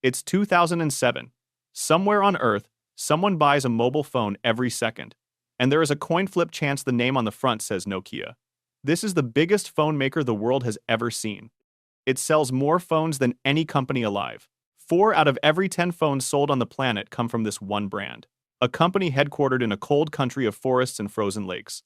It's 2007. Somewhere on Earth, someone buys a mobile phone every second, and there is a coin flip chance the name on the front says Nokia. This is the biggest phone maker the world has ever seen. It sells more phones than any company alive. 4 out of every 10 phones sold on the planet come from this one brand, a company headquartered in a cold country of forests and frozen lakes.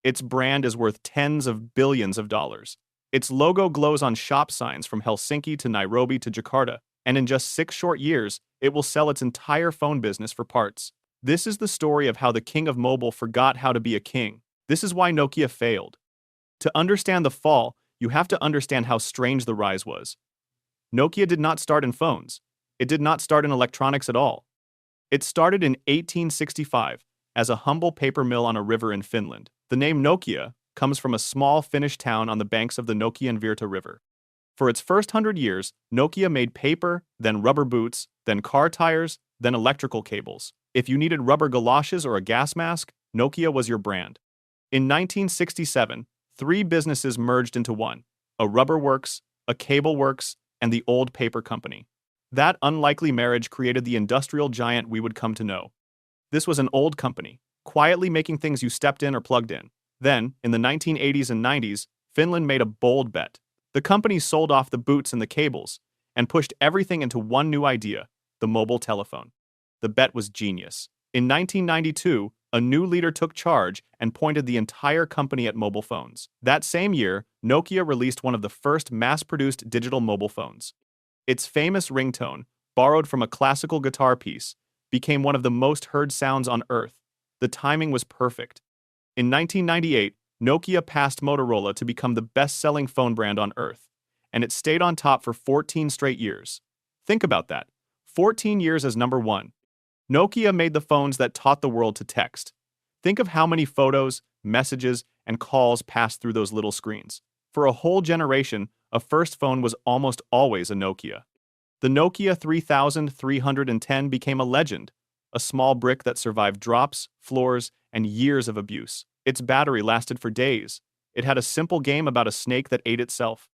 Its brand is worth tens of billions of dollars. Its logo glows on shop signs from Helsinki to Nairobi to Jakarta, and in just 6 short years, it will sell its entire phone business for parts. This is the story of how the king of mobile forgot how to be a king. This is why Nokia failed. To understand the fall, you have to understand how strange the rise was. Nokia did not start in phones. It did not start in electronics at all. It started in 1865 as a humble paper mill on a river in Finland. The name Nokia comes from a small Finnish town on the banks of the Nokianvirta River. For its first 100 years, Nokia made paper, then rubber boots, then car tires, then electrical cables. If you needed rubber galoshes or a gas mask, Nokia was your brand. In 1967, 3 businesses merged into one: a rubber works, a cable works, and the old paper company. That unlikely marriage created the industrial giant we would come to know. This was an old company, quietly making things you stepped in or plugged in. Then, in the 1980s and 90s, Finland made a bold bet. The company sold off the boots and the cables, and pushed everything into one new idea: the mobile telephone. The bet was genius. In 1992, a new leader took charge and pointed the entire company at mobile phones. That same year, Nokia released one of the first mass-produced digital mobile phones. Its famous ringtone, borrowed from a classical guitar piece, became one of the most heard sounds on Earth. The timing was perfect. In 1998, Nokia passed Motorola to become the best-selling phone brand on Earth, and it stayed on top for 14 straight years. Think about that. 14 years as number one. Nokia made the phones that taught the world to text. Think of how many photos, messages, and calls passed through those little screens. For a whole generation, a first phone was almost always a Nokia. The Nokia 3310 became a legend, a small brick that survived drops, floors, and years of abuse. Its battery lasted for days. It had a simple game about a snake that ate itself.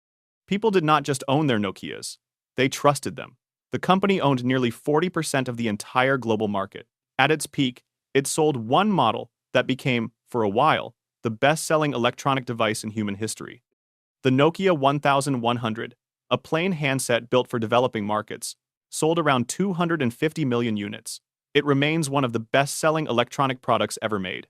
People did not just own their Nokias. They trusted them. The company owned nearly 40% of the entire global market. At its peak, it sold one model that became, for a while, the best-selling electronic device in human history. The Nokia 1100, a plain handset built for developing markets, sold around 250 million units. It remains one of the best-selling electronic products ever made.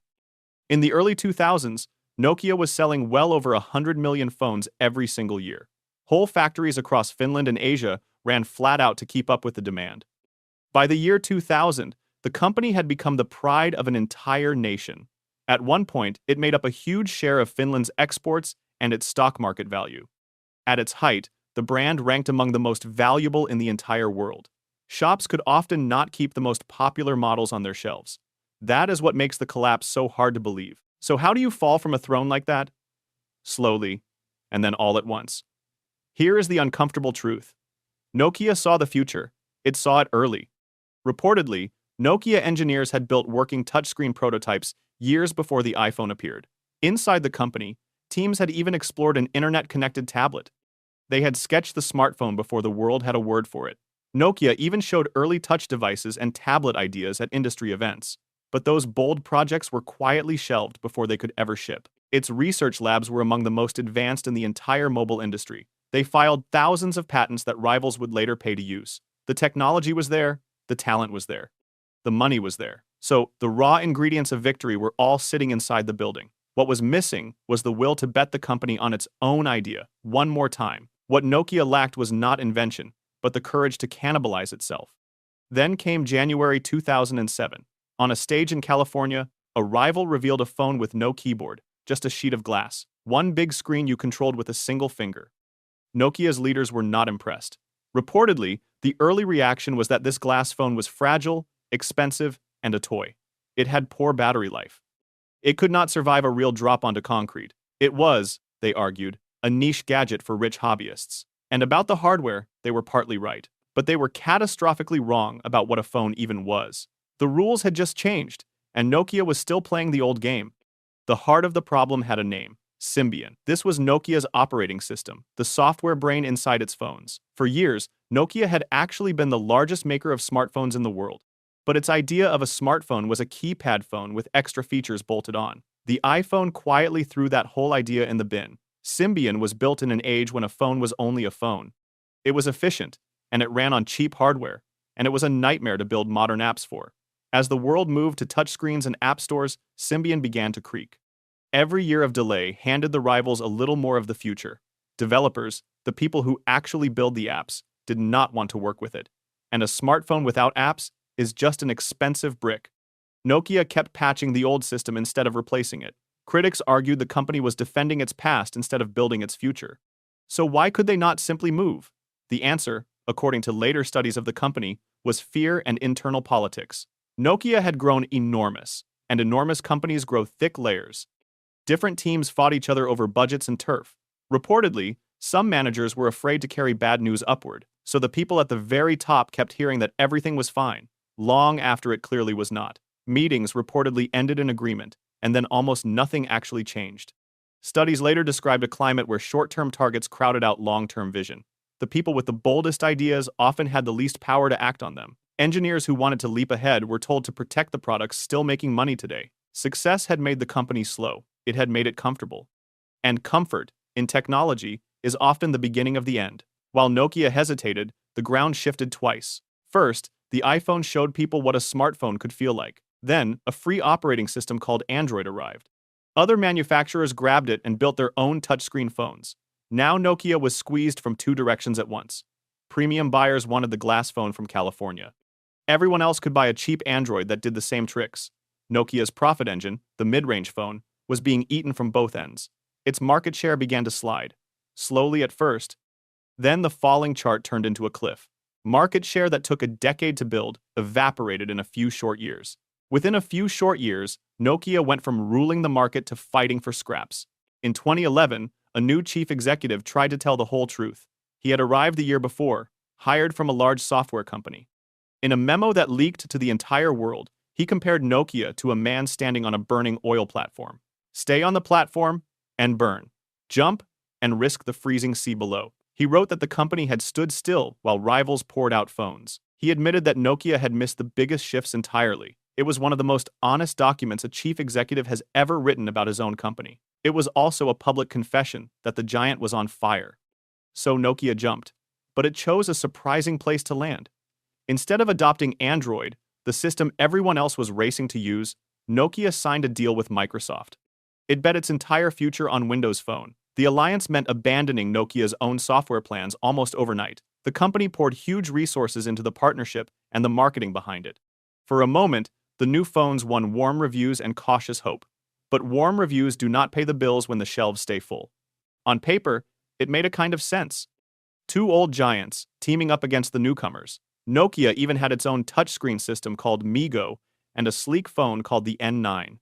In the early 2000s, Nokia was selling well over 100 million phones every single year. Whole factories across Finland and Asia ran flat out to keep up with the demand. By the year 2000, the company had become the pride of an entire nation. At one point, it made up a huge share of Finland's exports and its stock market value. At its height, the brand ranked among the most valuable in the entire world. Shops could often not keep the most popular models on their shelves. That is what makes the collapse so hard to believe. So how do you fall from a throne like that? Slowly, and then all at once. Here is the uncomfortable truth. Nokia saw the future. It saw it early. Reportedly, Nokia engineers had built working touchscreen prototypes years before the iPhone appeared. Inside the company, teams had even explored an internet-connected tablet. They had sketched the smartphone before the world had a word for it. Nokia even showed early touch devices and tablet ideas at industry events. But those bold projects were quietly shelved before they could ever ship. Its research labs were among the most advanced in the entire mobile industry. They filed thousands of patents that rivals would later pay to use. The technology was there, the talent was there, the money was there. So, the raw ingredients of victory were all sitting inside the building. What was missing was the will to bet the company on its own idea one more time. What Nokia lacked was not invention, but the courage to cannibalize itself. Then came January 2007. On a stage in California, a rival revealed a phone with no keyboard, just a sheet of glass. One big screen you controlled with a single finger. Nokia's leaders were not impressed. Reportedly, the early reaction was that this glass phone was fragile, expensive, and a toy. It had poor battery life. It could not survive a real drop onto concrete. It was, they argued, a niche gadget for rich hobbyists. And about the hardware, they were partly right. But they were catastrophically wrong about what a phone even was. The rules had just changed, and Nokia was still playing the old game. The heart of the problem had a name: Symbian. This was Nokia's operating system, the software brain inside its phones. For years, Nokia had actually been the largest maker of smartphones in the world. But its idea of a smartphone was a keypad phone with extra features bolted on. The iPhone quietly threw that whole idea in the bin. Symbian was built in an age when a phone was only a phone. It was efficient, and it ran on cheap hardware, and it was a nightmare to build modern apps for. As the world moved to touchscreens and app stores, Symbian began to creak. Every year of delay handed the rivals a little more of the future. Developers, the people who actually build the apps, did not want to work with it. And a smartphone without apps is just an expensive brick. Nokia kept patching the old system instead of replacing it. Critics argued the company was defending its past instead of building its future. So why could they not simply move? The answer, according to later studies of the company, was fear and internal politics. Nokia had grown enormous, and enormous companies grow thick layers. Different teams fought each other over budgets and turf. Reportedly, some managers were afraid to carry bad news upward, so the people at the very top kept hearing that everything was fine, long after it clearly was not. Meetings reportedly ended in agreement, and then almost nothing actually changed. Studies later described a climate where short-term targets crowded out long-term vision. The people with the boldest ideas often had the least power to act on them. Engineers who wanted to leap ahead were told to protect the products still making money today. Success had made the company slow. It had made it comfortable. And comfort, in technology, is often the beginning of the end. While Nokia hesitated, the ground shifted twice. First, the iPhone showed people what a smartphone could feel like. Then, a free operating system called Android arrived. Other manufacturers grabbed it and built their own touchscreen phones. Now Nokia was squeezed from two directions at once. Premium buyers wanted the glass phone from California. Everyone else could buy a cheap Android that did the same tricks. Nokia's profit engine, the mid-range phone, was being eaten from both ends. Its market share began to slide. Slowly at first. Then the falling chart turned into a cliff. Market share that took a decade to build evaporated in a few short years. Within a few short years, Nokia went from ruling the market to fighting for scraps. In 2011, a new chief executive tried to tell the whole truth. He had arrived the year before, hired from a large software company. In a memo that leaked to the entire world, he compared Nokia to a man standing on a burning oil platform. Stay on the platform and burn. Jump and risk the freezing sea below. He wrote that the company had stood still while rivals poured out phones. He admitted that Nokia had missed the biggest shifts entirely. It was one of the most honest documents a chief executive has ever written about his own company. It was also a public confession that the giant was on fire. So Nokia jumped, but it chose a surprising place to land. Instead of adopting Android, the system everyone else was racing to use, Nokia signed a deal with Microsoft. It bet its entire future on Windows Phone. The alliance meant abandoning Nokia's own software plans almost overnight. The company poured huge resources into the partnership and the marketing behind it. For a moment, the new phones won warm reviews and cautious hope. But warm reviews do not pay the bills when the shelves stay full. On paper, it made a kind of sense. Two old giants teaming up against the newcomers. Nokia even had its own touchscreen system called MeeGo and a sleek phone called the N9.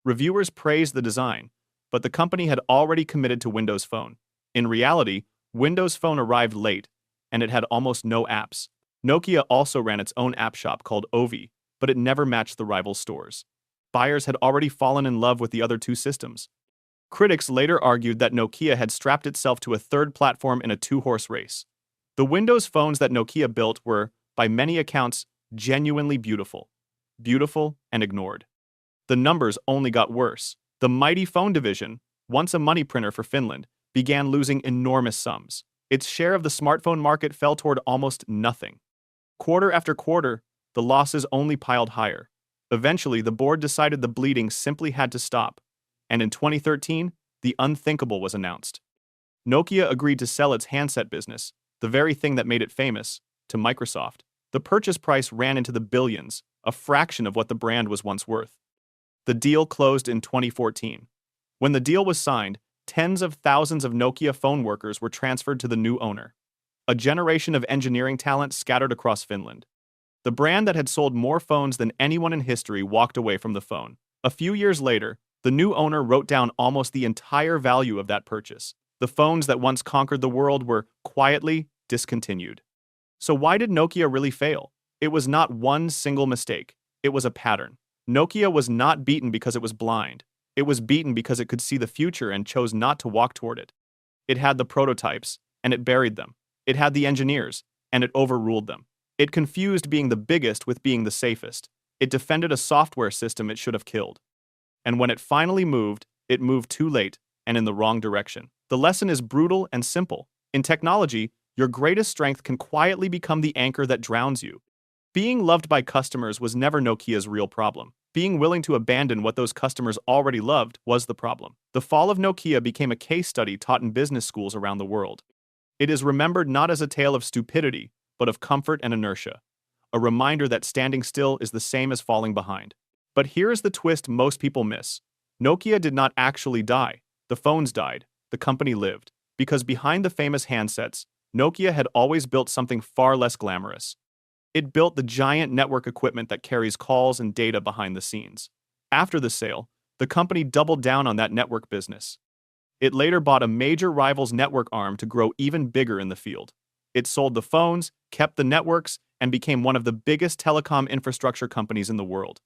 Reviewers praised the design, but the company had already committed to Windows Phone. In reality, Windows Phone arrived late, and it had almost no apps. Nokia also ran its own app shop called Ovi, but it never matched the rival stores. Buyers had already fallen in love with the other two systems. Critics later argued that Nokia had strapped itself to a third platform in a two-horse race. The Windows phones that Nokia built were, by many accounts, genuinely beautiful. Beautiful and ignored. The numbers only got worse. The mighty phone division, once a money printer for Finland, began losing enormous sums. Its share of the smartphone market fell toward almost nothing. Quarter after quarter, the losses only piled higher. Eventually, the board decided the bleeding simply had to stop, and in 2013, the unthinkable was announced. Nokia agreed to sell its handset business, the very thing that made it famous, to Microsoft. The purchase price ran into the billions, a fraction of what the brand was once worth. The deal closed in 2014. When the deal was signed, tens of thousands of Nokia phone workers were transferred to the new owner. A generation of engineering talent scattered across Finland. The brand that had sold more phones than anyone in history walked away from the phone. A few years later, the new owner wrote down almost the entire value of that purchase. The phones that once conquered the world were quietly discontinued. So why did Nokia really fail? It was not one single mistake. It was a pattern. Nokia was not beaten because it was blind. It was beaten because it could see the future and chose not to walk toward it. It had the prototypes, and it buried them. It had the engineers, and it overruled them. It confused being the biggest with being the safest. It defended a software system it should have killed. And when it moved too late and in the wrong direction. The lesson is brutal and simple. In technology, your greatest strength can quietly become the anchor that drowns you. Being loved by customers was never Nokia's real problem. Being willing to abandon what those customers already loved was the problem. The fall of Nokia became a case study taught in business schools around the world. It is remembered not as a tale of stupidity, but of comfort and inertia. A reminder that standing still is the same as falling behind. But here is the twist most people miss. Nokia did not actually die. The phones died. The company lived. Because behind the famous handsets, Nokia had always built something far less glamorous. It built the giant network equipment that carries calls and data behind the scenes. After the sale, the company doubled down on that network business. It later bought a major rival's network arm to grow even bigger in the field. It sold the phones, kept the networks, and became one of the biggest telecom infrastructure companies in the world.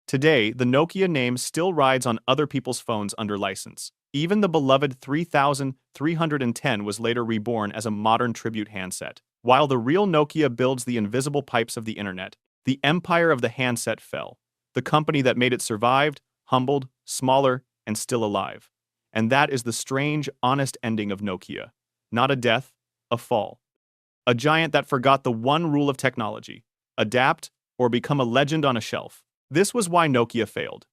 Today, the Nokia name still rides on other people's phones under license. Even the beloved 3310 was later reborn as a modern tribute handset. While the real Nokia builds the invisible pipes of the internet, the empire of the handset fell. The company that made it survived, humbled, smaller, and still alive. And that is the strange, honest ending of Nokia. Not a death, a fall. A giant that forgot the one rule of technology: adapt or become a legend on a shelf. This was why Nokia failed.